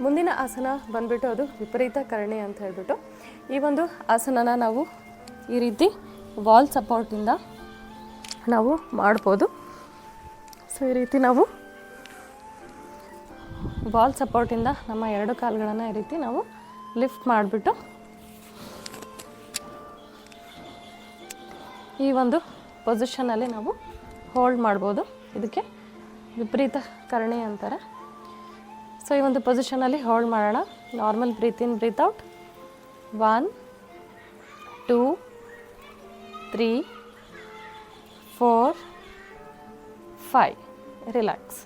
ಮುಂದಿನ ಆಸನ ಬಂದ್ಬಿಟ್ಟು ಅದು ವಿಪರೀತ ಕರ್ಣಿ ಅಂತ ಹೇಳ್ಬಿಟ್ಟು, ಈ ಒಂದು ಆಸನನ ನಾವು ಈ ರೀತಿ ವಾಲ್ ಸಪೋರ್ಟಿಂದ ನಾವು ಮಾಡ್ಬೋದು. ಸೊ ಈ ರೀತಿ ನಾವು ವಾಲ್ ಸಪೋರ್ಟಿಂದ ನಮ್ಮ 2 ಕಾಲುಗಳನ್ನು ಈ ರೀತಿ ನಾವು ಲಿಫ್ಟ್ ಮಾಡಿಬಿಟ್ಟು ಈ ಒಂದು ಪೊಸಿಷನಲ್ಲಿ ನಾವು ಹೋಲ್ಡ್ ಮಾಡ್ಬೋದು. ಇದಕ್ಕೆ ವಿಪರೀತ ಕರ್ಣಿ ಅಂತಾರೆ. ಸೊ ಈ ಒಂದು ಪೊಸಿಷನಲ್ಲಿ ಹೋಲ್ಡ್ ಮಾಡೋಣ. Normal breathe in breathe out. 1 2 3 4 5. Relax.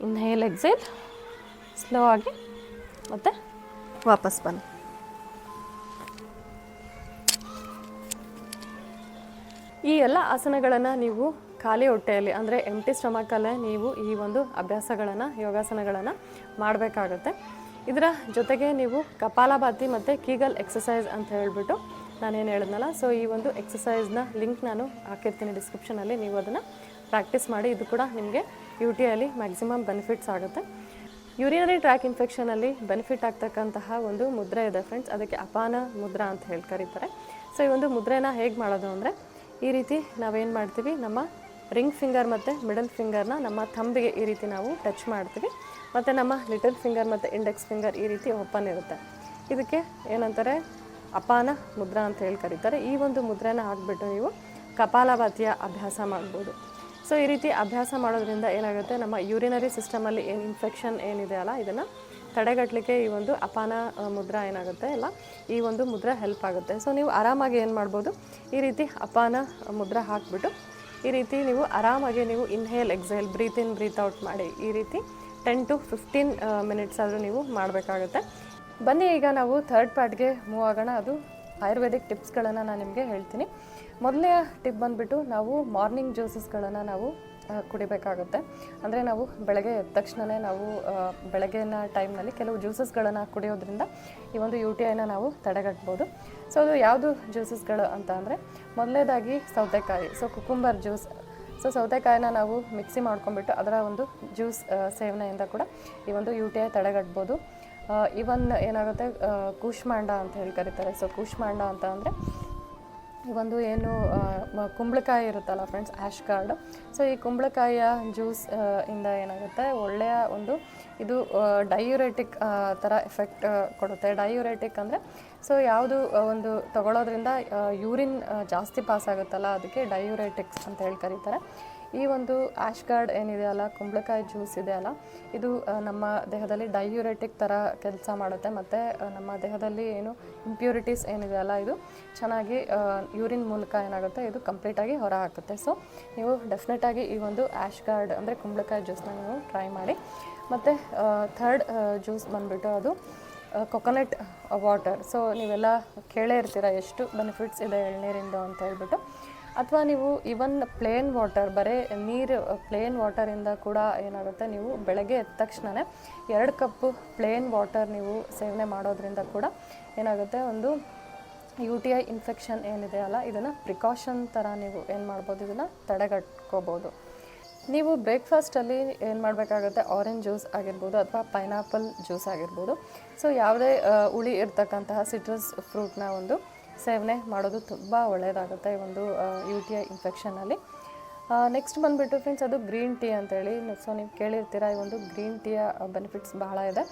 Inhale, exhale, slow ಆಗಿ ಮತ್ತೆ ವಾಪಸ್ ಬನ್ನಿ. ಈ ಎಲ್ಲ ಆಸನಗಳನ್ನು ನೀವು ಖಾಲಿ ಹೊಟ್ಟೆಯಲ್ಲಿ ಅಂದರೆ ಎಂಟಿ ಸ್ಟಮಕಲ್ಲೇ ನೀವು ಈ ಒಂದು ಅಭ್ಯಾಸಗಳನ್ನು, ಯೋಗಾಸನಗಳನ್ನು ಮಾಡಬೇಕಾಗುತ್ತೆ. ಇದರ ಜೊತೆಗೆ ನೀವು ಕಪಾಲಭಾತಿ ಮತ್ತು ಕೀಗಲ್ ಎಕ್ಸಸೈಸ್ ಅಂತ ಹೇಳ್ಬಿಟ್ಟು ನಾನೇನು ಹೇಳಿದ್ನಲ್ಲ, ಸೊ ಈ ಒಂದು ಎಕ್ಸಸೈಸ್ನ ಲಿಂಕ್ ನಾನು ಹಾಕಿರ್ತೀನಿ ಡಿಸ್ಕ್ರಿಪ್ಷನಲ್ಲಿ. ನೀವು ಅದನ್ನು ಪ್ರಾಕ್ಟೀಸ್ ಮಾಡಿ. ಇದು ಕೂಡ ನಿಮಗೆ UTIಯಲ್ಲಿ ಮ್ಯಾಕ್ಸಿಮಮ್ ಬೆನಿಫಿಟ್ಸ್ ಆಗುತ್ತೆ. ಯೂರಿನರಿ ಟ್ರ್ಯಾಕ್ ಇನ್ಫೆಕ್ಷನಲ್ಲಿ ಬೆನಿಫಿಟ್ ಆಗ್ತಕ್ಕಂತಹ ಒಂದು ಮುದ್ರೆ ಇದೆ ಫ್ರೆಂಡ್ಸ್. ಅದಕ್ಕೆ ಅಪಾನ ಮುದ್ರಾ ಅಂತ ಹೇಳಿ ಕರೀತಾರೆ. ಸೊ ಈ ಒಂದು ಮುದ್ರೆನ ಹೇಗೆ ಮಾಡೋದು ಅಂದರೆ, ಈ ರೀತಿ ನಾವೇನು ಮಾಡ್ತೀವಿ, ನಮ್ಮ ರಿಂಗ್ ಫಿಂಗರ್ ಮತ್ತು ಮಿಡಲ್ ಫಿಂಗರ್ನ ನಮ್ಮ ಥಂಬಿಗೆ ಈ ರೀತಿ ನಾವು ಟಚ್ ಮಾಡ್ತೀವಿ. ಮತ್ತು ನಮ್ಮ ಲಿಟಲ್ ಫಿಂಗರ್ ಮತ್ತು ಇಂಡೆಕ್ಸ್ ಫಿಂಗರ್ ಈ ರೀತಿ ಓಪನ್ ಇರುತ್ತೆ. ಇದಕ್ಕೆ ಏನಂತಾರೆ, ಅಪಾನ ಮುದ್ರಾ ಅಂತ ಹೇಳಿ ಕರೀತಾರೆ. ಈ ಒಂದು ಮುದ್ರೆನ ಹಾಕ್ಬಿಟ್ಟು ನೀವು ಕಪಾಲಭಾತಿಯ ಅಭ್ಯಾಸ ಮಾಡ್ಬೋದು. ಸೊ ಈ ರೀತಿ ಅಭ್ಯಾಸ ಮಾಡೋದ್ರಿಂದ ಏನಾಗುತ್ತೆ, ನಮ್ಮ ಯೂರಿನರಿ ಸಿಸ್ಟಮಲ್ಲಿ ಏನು ಇನ್ಫೆಕ್ಷನ್ ಏನಿದೆ ಅಲ್ಲ, ಇದನ್ನು ತಡೆಗಟ್ಟಲಿಕ್ಕೆ ಈ ಒಂದು ಅಪಾನ ಮುದ್ರಾ ಏನಾಗುತ್ತೆ ಅಲ್ಲ, ಈ ಒಂದು ಮುದ್ರಾ ಹೆಲ್ಪ್ ಆಗುತ್ತೆ. ಸೊ ನೀವು ಆರಾಮಾಗಿ ಏನು ಮಾಡ್ಬೋದು, ಈ ರೀತಿ ಅಪಾನ ಮುದ್ರಾ ಹಾಕಿಬಿಟ್ಟು ಈ ರೀತಿ ನೀವು ಆರಾಮಾಗಿ ನೀವು inhale, exhale, breathe in breathe out ಮಾಡಿ ಈ ರೀತಿ 10 to 15 ಮಿನಿಟ್ಸ್ ಆದರೂ ನೀವು ಮಾಡಬೇಕಾಗುತ್ತೆ. ಬನ್ನಿ ಈಗ ನಾವು ಥರ್ಡ್ ಪಾರ್ಟ್ಗೆ ಮೂವ್ ಆಗೋಣ. ಅದು ಆಯುರ್ವೇದಿಕ್ ಟಿಪ್ಸ್ಗಳನ್ನು ನಾನು ನಿಮಗೆ ಹೇಳ್ತೀನಿ. ಮೊದಲನೆಯ ಟಿಪ್ ಬಂದುಬಿಟ್ಟು, ನಾವು ಮಾರ್ನಿಂಗ್ ಜ್ಯೂಸಸ್ಗಳನ್ನು ನಾವು ಕುಡಿಬೇಕಾಗುತ್ತೆ. ಅಂದರೆ ನಾವು ಬೆಳಗ್ಗೆ ಎದ್ದ ತಕ್ಷಣವೇ ನಾವು ಬೆಳಗ್ಗಿನ ಟೈಮ್ನಲ್ಲಿ ಕೆಲವು ಜ್ಯೂಸಸ್ಗಳನ್ನು ಕುಡಿಯೋದ್ರಿಂದ ಈ ಒಂದು UTIನ ನಾವು ತಡೆಗಟ್ಬೋದು. ಸೊ ಅದು ಯಾವುದು ಜ್ಯೂಸಸ್ಗಳು ಅಂತ ಅಂದರೆ, ಮೊದಲನೇದಾಗಿ ಸೌತೆಕಾಯಿ. So cucumber juice. ಸೊ ಸೌತೆಕಾಯಿನ ನಾವು ಮಿಕ್ಸಿ ಮಾಡ್ಕೊಂಡ್ಬಿಟ್ಟು ಅದರ ಒಂದು ಜ್ಯೂಸ್ ಸೇವನೆಯಿಂದ ಕೂಡ ಈ ಒಂದು UTI ತಡೆಗಟ್ಬೋದು. ಇವನ್ ಏನಾಗುತ್ತೆ, ಕೂಷ್ಮಾಂಡ ಅಂತ ಹೇಳಿ ಕರೀತಾರೆ. ಸೊ ಕೂಷ್ಮಾಂಡ ಅಂತ ಅಂದರೆ ಈ ಒಂದು ಏನು ಕುಂಬಳಕಾಯಿ ಇರುತ್ತಲ್ಲ ಫ್ರೆಂಡ್ಸ್, ಆ್ಯಶ್ ಗಾರ್ಡ್. ಸೊ ಈ ಕುಂಬಳಕಾಯಿಯ ಜ್ಯೂಸ್ ಇಂದ ಏನಾಗುತ್ತೆ, ಒಳ್ಳೆಯ ಒಂದು ಇದು ಡಯೂರೆಟಿಕ್ ಥರ ಎಫೆಕ್ಟ್ ಕೊಡುತ್ತೆ. ಡಯೂರೆಟಿಕ್ ಅಂದರೆ ಸೊ ಯಾವುದು ಒಂದು ತಗೊಳ್ಳೋದ್ರಿಂದ ಯೂರಿನ್ ಜಾಸ್ತಿ ಪಾಸ್ ಆಗುತ್ತಲ್ಲ, ಅದಕ್ಕೆ ಡಯೂರೆಟಿಕ್ಸ್ ಅಂತ ಹೇಳಿ ಕರೀತಾರೆ. ಈ ಒಂದು ಆ್ಯಶ್ ಗಾರ್ಡ್ ಏನಿದೆಯಲ್ಲ, ಕುಂಬಳಕಾಯಿ ಜ್ಯೂಸ್ ಇದೆಯಲ್ಲ, ಇದು ನಮ್ಮ ದೇಹದಲ್ಲಿ ಡಯೂರೆಟಿಕ್ ಥರ ಕೆಲಸ ಮಾಡುತ್ತೆ. ಮತ್ತು ನಮ್ಮ ದೇಹದಲ್ಲಿ ಏನು ಇಂಪ್ಯೂರಿಟೀಸ್ ಏನಿದೆಯಲ್ಲ, ಇದು ಚೆನ್ನಾಗಿ ಯೂರಿನ್ ಮೂಲಕ ಏನಾಗುತ್ತೆ, ಇದು ಕಂಪ್ಲೀಟಾಗಿ ಹೊರ ಹಾಕುತ್ತೆ. ಸೊ ನೀವು ಡೆಫಿನೆಟಾಗಿ ಈ ಒಂದು ಆ್ಯಶ್ ಗಾರ್ಡ್ ಅಂದರೆ ಕುಂಬಳಕಾಯಿ ಜ್ಯೂಸ್ನ ನೀವು ಟ್ರೈ ಮಾಡಿ. ಮತ್ತು ಥರ್ಡ್ ಜ್ಯೂಸ್ ಬಂದುಬಿಟ್ಟು ಅದು ಕೊಕೊನಟ್ ವಾಟರ್. ಸೊ ನೀವೆಲ್ಲ ಕೇಳೇ ಇರ್ತೀರ ಎಷ್ಟು ಬೆನಿಫಿಟ್ಸ್ ಇದೆ ಎಳ್ನೀರಿಂದು ಅಂತ ಹೇಳ್ಬಿಟ್ಟು. ಅಥವಾ ನೀವು ಇವನ್ ಪ್ಲೇನ್ ವಾಟರ್, ಬರೀ ನೀರು ಪ್ಲೇನ್ ವಾಟರಿಂದ ಕೂಡ ಏನಾಗುತ್ತೆ, ನೀವು ಬೆಳಗ್ಗೆ ಎದ್ದ ತಕ್ಷಣವೇ 2 ಕಪ್ಪು ಪ್ಲೇನ್ ವಾಟರ್ ನೀವು ಸೇವನೆ ಮಾಡೋದ್ರಿಂದ ಕೂಡ ಏನಾಗುತ್ತೆ, ಒಂದು UTI ಇನ್ಫೆಕ್ಷನ್ ಏನಿದೆ ಅಲ್ಲ, ಇದನ್ನು ಪ್ರಿಕಾಷನ್ ಥರ ನೀವು ಏನು ಮಾಡ್ಬೋದು, ಇದನ್ನು ತಡೆಗಟ್ಕೋಬೋದು. ನೀವು ಬ್ರೇಕ್ಫಾಸ್ಟಲ್ಲಿ ಏನು ಮಾಡಬೇಕಾಗುತ್ತೆ, ಆರೆಂಜ್ ಜ್ಯೂಸ್ ಆಗಿರ್ಬೋದು ಅಥವಾ ಪೈನಾಪಲ್ ಜ್ಯೂಸ್ ಆಗಿರ್ಬೋದು. ಸೊ ಯಾವುದೇ ಹುಳಿ ಇರ್ತಕ್ಕಂತಹ ಸಿಟ್ರಸ್ ಫ್ರೂಟ್ನ ಒಂದು ಸೇವನೆ ಮಾಡೋದು ತುಂಬ ಒಳ್ಳೆಯದಾಗುತ್ತೆ ಈ ಒಂದು UTI ಇನ್ಫೆಕ್ಷನಲ್ಲಿ. ನೆಕ್ಸ್ಟ್ ಬಂದುಬಿಟ್ಟು ಫ್ರೆಂಡ್ಸ್, ಅದು ಗ್ರೀನ್ ಟೀ ಅಂತೇಳಿ. ಸೊ ನೀವು ಕೇಳಿರ್ತೀರ, ಈ ಒಂದು ಗ್ರೀನ್ ಟೀಯ ಬೆನಿಫಿಟ್ಸ್ ಬಹಳ ಇದೆ.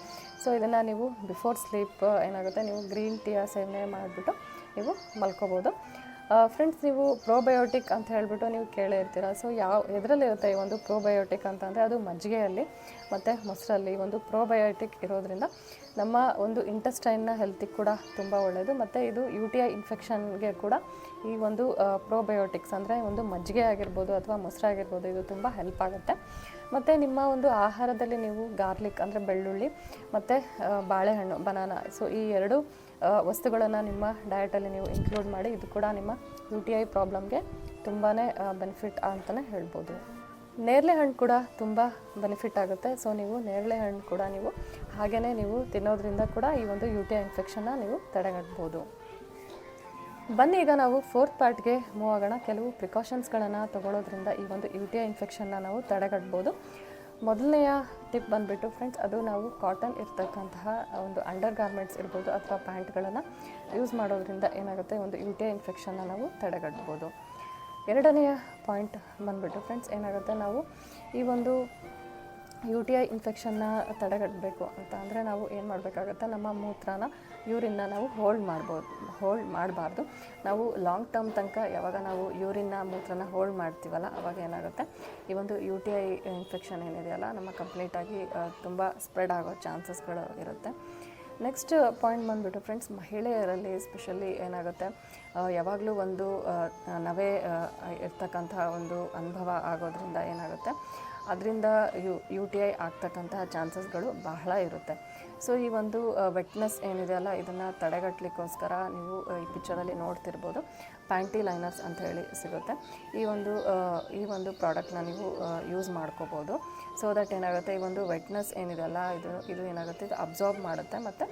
ಸೊ ಇದನ್ನು ನೀವು ಬಿಫೋರ್ ಸ್ಲೀಪ್ ಏನಾಗುತ್ತೆ, ನೀವು ಗ್ರೀನ್ ಟೀಯ ಸೇವನೆ ಮಾಡಿಬಿಟ್ಟು ನೀವು ಮಲ್ಕೋಬೋದು. ಫ್ರೆಂಡ್ಸ್, ನೀವು ಪ್ರೋಬಯೋಟಿಕ್ ಅಂತ ಹೇಳಿಬಿಟ್ಟು ನೀವು ಕೇಳೇ ಇರ್ತೀರ. ಸೊ ಎದರಲ್ಲಿರುತ್ತೆ ಈ ಒಂದು ಪ್ರೋಬಯೋಟಿಕ್ ಅಂತಂದರೆ, ಅದು ಮಜ್ಜಿಗೆಯಲ್ಲಿ ಮತ್ತು ಮೊಸರಲ್ಲಿ ಒಂದು ಪ್ರೋಬಯೋಟಿಕ್ ಇರೋದ್ರಿಂದ ನಮ್ಮ ಒಂದು ಇಂಟೆಸ್ಟೈನ್ನ ಹೆಲ್ತಿಗೆ ಕೂಡ ತುಂಬ ಒಳ್ಳೆಯದು. ಮತ್ತು ಇದು UTI ಇನ್ಫೆಕ್ಷನ್ಗೆ ಕೂಡ ಈ ಒಂದು ಪ್ರೋಬಯೋಟಿಕ್ಸ್ ಅಂದರೆ ಒಂದು ಮಜ್ಜಿಗೆ ಆಗಿರ್ಬೋದು ಅಥವಾ ಮೊಸರಾಗಿರ್ಬೋದು, ಇದು ತುಂಬ ಹೆಲ್ಪ್ ಆಗುತ್ತೆ. ಮತ್ತು ನಿಮ್ಮ ಒಂದು ಆಹಾರದಲ್ಲಿ ನೀವು ಗಾರ್ಲಿಕ್ ಅಂದರೆ ಬೆಳ್ಳುಳ್ಳಿ ಮತ್ತು ಬಾಳೆಹಣ್ಣು ಬನಾನಾ, ಸೊ ಈ ಎರಡು ವಸ್ತುಗಳನ್ನು ನಿಮ್ಮ ಡಯಟಲ್ಲಿ ನೀವು ಇನ್ಕ್ಲೂಡ್ ಮಾಡಿ, ಇದು ಕೂಡ ನಿಮ್ಮ UTI ಪ್ರಾಬ್ಲಮ್ಗೆ ತುಂಬಾ ಬೆನಿಫಿಟ್ ಅಂತಲೇ ಹೇಳ್ಬೋದು. ನೇರಳೆ ಹಣ್ಣು ಕೂಡ ತುಂಬ ಬೆನಿಫಿಟ್ ಆಗುತ್ತೆ. ಸೊ ನೀವು ನೇರಳೆ ಹಣ್ಣು ಕೂಡ ನೀವು ಹಾಗೆಯೇ ನೀವು ತಿನ್ನೋದ್ರಿಂದ ಕೂಡ ಈ ಒಂದು UTI ಇನ್ಫೆಕ್ಷನ್ನ ನೀವು ತಡೆಗಟ್ಬೋದು. ಬನ್ನಿ ಈಗ ನಾವು 4th ಪಾರ್ಟ್ಗೆ ಮೂವ್ ಆಗೋಣ. ಕೆಲವು ಪ್ರಿಕಾಷನ್ಸ್ಗಳನ್ನು ತೊಗೊಳ್ಳೋದ್ರಿಂದ ಈ ಒಂದು UTI ಇನ್ಫೆಕ್ಷನ್ನ ನಾವು ತಡೆಗಟ್ಬೋದು. ಮೊದಲನೆಯ ಟಿಪ್ ಬಂದುಬಿಟ್ಟು ಫ್ರೆಂಡ್ಸ್, ಅದು ನಾವು ಕಾಟನ್ ಇರ್ತಕ್ಕಂತಹ ಒಂದು ಅಂಡರ್ ಗಾರ್ಮೆಂಟ್ಸ್ ಇರ್ಬೋದು ಅಥವಾ ಪ್ಯಾಂಟ್ಗಳನ್ನು ಯೂಸ್ ಮಾಡೋದ್ರಿಂದ ಏನಾಗುತ್ತೆ, ಒಂದು UTI ಇನ್ಫೆಕ್ಷನ್ನ ನಾವು ತಡೆಗಟ್ಬೋದು. ಎರಡನೆಯ ಪಾಯಿಂಟ್ ಬಂದುಬಿಟ್ಟು ಫ್ರೆಂಡ್ಸ್, ಏನಾಗುತ್ತೆ, ನಾವು ಈ ಒಂದು UTI ಇನ್ಫೆಕ್ಷನ್ನ ತಡೆಗಟ್ಟಬೇಕು ಅಂತ ಅಂದರೆ ನಾವು ಏನು ಮಾಡಬೇಕಾಗುತ್ತೆ, ನಮ್ಮ ಮೂತ್ರನ ಯೂರಿನ್ನ ನಾವು ಹೋಲ್ಡ್ ಮಾಡಬಾರ್ದು. ನಾವು ಲಾಂಗ್ ಟರ್ಮ್ ತನಕ ಯಾವಾಗ ನಾವು ಯೂರಿನ್ನ ಮೂತ್ರನ ಹೋಲ್ಡ್ ಮಾಡ್ತೀವಲ್ಲ, ಅವಾಗ ಏನಾಗುತ್ತೆ, ಈ ಒಂದು UTI ಇನ್ಫೆಕ್ಷನ್ ಏನಿದೆಯಲ್ಲ ನಮ್ಮ ಕಂಪ್ಲೀಟಾಗಿ ತುಂಬ ಸ್ಪ್ರೆಡ್ ಆಗೋ ಚಾನ್ಸಸ್ಗಳು ಇರುತ್ತೆ. ನೆಕ್ಸ್ಟ್ ಪಾಯಿಂಟ್ ಬಂದುಬಿಟ್ಟು ಫ್ರೆಂಡ್ಸ್, ಮಹಿಳೆಯರಲ್ಲಿ ಎಸ್ಪೆಷಲಿ ಏನಾಗುತ್ತೆ, ಯಾವಾಗಲೂ ಒಂದು ನವೆ ಇರ್ತಕ್ಕಂತಹ ಒಂದು ಅನುಭವ ಆಗೋದ್ರಿಂದ ಏನಾಗುತ್ತೆ, ಅದರಿಂದ UTI ಆಗ್ತಕ್ಕಂತಹ ಚಾನ್ಸಸ್ಗಳು ಬಹಳ ಇರುತ್ತೆ. ಸೊ ಈ ಒಂದು ವೆಟ್ನೆಸ್ ಏನಿದೆಯಲ್ಲ, ಇದನ್ನು ತಡೆಗಟ್ಟಲಿಕ್ಕೋಸ್ಕರ ನೀವು ಈ ಪಿಕ್ಚರಲ್ಲಿ ನೋಡ್ತಿರ್ಬೋದು, ಪ್ಯಾಂಟಿ ಲೈನರ್ಸ್ ಅಂತ ಹೇಳಿ ಸಿಗುತ್ತೆ. ಈ ಒಂದು ಪ್ರಾಡಕ್ಟ್ನ ನೀವು ಯೂಸ್ ಮಾಡ್ಕೋಬೋದು. ಸೊ ದಟ್ ಏನಾಗುತ್ತೆ, ಈ ಒಂದು ವೆಟ್ನೆಸ್ ಏನಿದೆಯಲ್ಲ, ಇದು ಏನಾಗುತ್ತೆ, ಇದು ಅಬ್ಸಾರ್ಬ್ ಮಾಡುತ್ತೆ ಮತ್ತು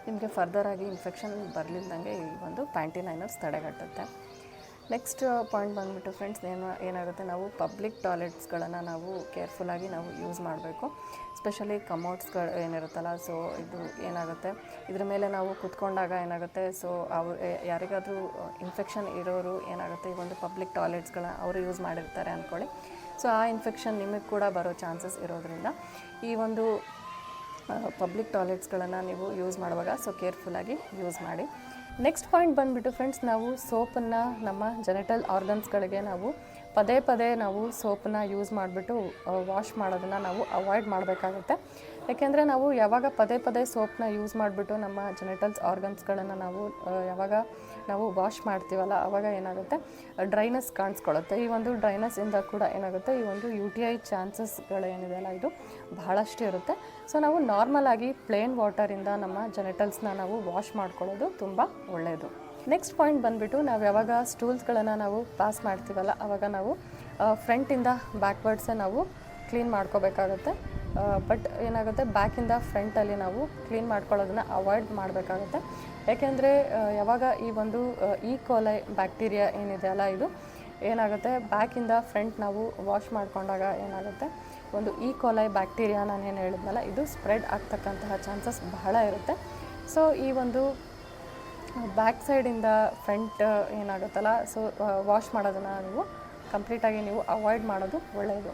ನಿಮಗೆ ಫರ್ದರಾಗಿ ಇನ್ಫೆಕ್ಷನ್ ಬರಲಿಲ್ದಂಗೆ ಈ ಒಂದು ಪ್ಯಾಂಟಿ ಲೈನರ್ಸ್ ತಡೆಗಟ್ಟುತ್ತೆ. ನೆಕ್ಸ್ಟ್ ಪಾಯಿಂಟ್ ಬಂದುಬಿಟ್ಟು ಫ್ರೆಂಡ್ಸ್, ಏನಾಗುತ್ತೆ, ನಾವು ಪಬ್ಲಿಕ್ ಟಾಯ್ಲೆಟ್ಸ್ಗಳನ್ನು ನಾವು ಕೇರ್ಫುಲ್ಲಾಗಿ ನಾವು ಯೂಸ್ ಮಾಡಬೇಕು. ಸ್ಪೆಷಲಿ ಕಮೋಡ್ಸ್ಗಳು ಏನಿರುತ್ತಲ್ಲ, ಸೊ ಇದು ಏನಾಗುತ್ತೆ, ಇದ್ರ ಮೇಲೆ ನಾವು ಕುತ್ಕೊಂಡಾಗ ಏನಾಗುತ್ತೆ, ಸೊ ಯಾರಿಗಾದರೂ ಇನ್ಫೆಕ್ಷನ್ ಇರೋರು ಏನಾಗುತ್ತೆ, ಈ ಒಂದು ಪಬ್ಲಿಕ್ ಅವರು ಯೂಸ್ ಮಾಡಿರ್ತಾರೆ ಅಂದ್ಕೊಳ್ಳಿ. ಸೊ ಆ ಇನ್ಫೆಕ್ಷನ್ ನಿಮಗೆ ಕೂಡ ಬರೋ ಚಾನ್ಸಸ್ ಇರೋದ್ರಿಂದ ಈ ಒಂದು ಪಬ್ಲಿಕ್ ಟಾಯ್ಲೆಟ್ಸ್ಗಳನ್ನು ನೀವು ಯೂಸ್ ಮಾಡುವಾಗ ಸೊ ಕೇರ್ಫುಲ್ಲಾಗಿ ಯೂಸ್ ಮಾಡಿ. ನೆಕ್ಸ್ಟ್ ಪಾಯಿಂಟ್ ಬಂದುಬಿಟ್ಟು ಫ್ರೆಂಡ್ಸ್, ನಾವು ಸೋಪನ್ನು ನಮ್ಮ ಜೆನಿಟಲ್ ಆರ್ಗನ್ಸ್ಗಳಿಗೆ ನಾವು ಪದೇ ನಾವು ಸೋಪನ್ನ ಯೂಸ್ ಮಾಡಿಬಿಟ್ಟು ವಾಶ್ ಮಾಡೋದನ್ನು ನಾವು ಅವಾಯ್ಡ್ ಮಾಡಬೇಕಾಗುತ್ತೆ. ಯಾಕೆಂದರೆ ನಾವು ಯಾವಾಗ ಪದೇ ಸೋಪನ್ನ ಯೂಸ್ ಮಾಡಿಬಿಟ್ಟು ನಮ್ಮ ಜೆನಿಟಲ್ಸ್ ಆರ್ಗನ್ಸ್ಗಳನ್ನು ಯಾವಾಗ ನಾವು ವಾಶ್ ಮಾಡ್ತೀವಲ್ಲ, ಆವಾಗ ಏನಾಗುತ್ತೆ, ಡ್ರೈನೆಸ್ ಕಾಣಿಸ್ಕೊಳ್ಳುತ್ತೆ. ಈ ಒಂದು ಡ್ರೈನೆಸ್ಸಿಂದ ಕೂಡ ಏನಾಗುತ್ತೆ, ಈ ಒಂದು UTI ಚಾನ್ಸಸ್ಗಳೇನಿದೆಯಲ್ಲ, ಇದು ಬಹಳಷ್ಟು ಇರುತ್ತೆ. ಸೊ ನಾವು ನಾರ್ಮಲಾಗಿ ಪ್ಲೇನ್ ವಾಟರಿಂದ ನಮ್ಮ ಜೆನಿಟಲ್ಸ್ನ ನಾವು ವಾಶ್ ಮಾಡ್ಕೊಳ್ಳೋದು ತುಂಬ ಒಳ್ಳೆಯದು. ನೆಕ್ಸ್ಟ್ ಪಾಯಿಂಟ್ ಬಂದುಬಿಟ್ಟು, ನಾವು ಯಾವಾಗ ಸ್ಟೂಲ್ಸ್ಗಳನ್ನು ನಾವು ಪಾಸ್ ಮಾಡ್ತೀವಲ್ಲ, ಆವಾಗ ನಾವು ಫ್ರಂಟಿಂದ ಬ್ಯಾಕ್ವರ್ಡ್ಸೇ ನಾವು ಕ್ಲೀನ್ ಮಾಡ್ಕೋಬೇಕಾಗುತ್ತೆ. ಬಟ್ ಏನಾಗುತ್ತೆ, ಬ್ಯಾಕಿಂದ ಫ್ರಂಟಲ್ಲಿ ನಾವು ಕ್ಲೀನ್ ಮಾಡ್ಕೊಳ್ಳೋದನ್ನು ಅವಾಯ್ಡ್ ಮಾಡಬೇಕಾಗುತ್ತೆ. ಯಾಕೆಂದರೆ ಯಾವಾಗ ಈ ಒಂದು ಕೋಲೈ ಬ್ಯಾಕ್ಟೀರಿಯಾ ಏನಿದೆಯಲ್ಲ, ಇದು ಏನಾಗುತ್ತೆ, ಬ್ಯಾಕಿಂದ ಫ್ರಂಟ್ ನಾವು ವಾಶ್ ಮಾಡ್ಕೊಂಡಾಗ ಏನಾಗುತ್ತೆ, ಒಂದು ಕೋಲೈ ಬ್ಯಾಕ್ಟೀರಿಯಾ ನಾನು ಏನು ಹೇಳಿದ್ನಲ್ಲ, ಇದು ಸ್ಪ್ರೆಡ್ ಆಗ್ತಕ್ಕಂತಹ ಚಾನ್ಸಸ್ ಬಹಳ ಇರುತ್ತೆ. ಸೊ ಈ ಒಂದು ಬ್ಯಾಕ್ ಸೈಡಿಂದ ಫ್ರಂಟ್ ಏನಾಗುತ್ತಲ್ಲ, ಸೊ ವಾಶ್ ಮಾಡೋದನ್ನು ನೀವು ಕಂಪ್ಲೀಟಾಗಿ ನೀವು ಅವಾಯ್ಡ್ ಮಾಡೋದು ಒಳ್ಳೆಯದು.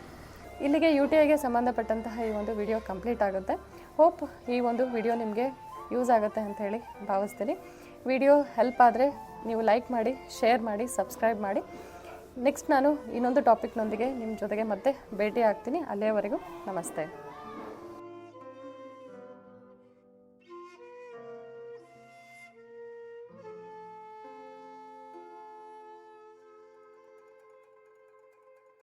ಇಲ್ಲಿಗೆ UTIಗೆ ಸಂಬಂಧಪಟ್ಟಂತಹ ಈ ಒಂದು ವಿಡಿಯೋ ಕಂಪ್ಲೀಟ್ ಆಗುತ್ತೆ. ಹೋಪ್ ಈ ಒಂದು ವಿಡಿಯೋ ನಿಮಗೆ ಯೂಸ್ ಆಗುತ್ತೆ ಅಂತ ಹೇಳಿ ಭಾವಿಸ್ತೀನಿ. ವಿಡಿಯೋ ಹೆಲ್ಪ್ ಆದರೆ ನೀವು ಲೈಕ್ ಮಾಡಿ, ಶೇರ್ ಮಾಡಿ, ಸಬ್ಸ್ಕ್ರೈಬ್ ಮಾಡಿ. ನೆಕ್ಸ್ಟ್ ನಾನು ಇನ್ನೊಂದು ಟಾಪಿಕ್ನೊಂದಿಗೆ ನಿಮ್ಮ ಜೊತೆಗೆ ಮತ್ತೆ ಭೇಟಿ ಆಗ್ತೀನಿ. ಅಲ್ಲಿಯವರೆಗೂ ನಮಸ್ತೆ.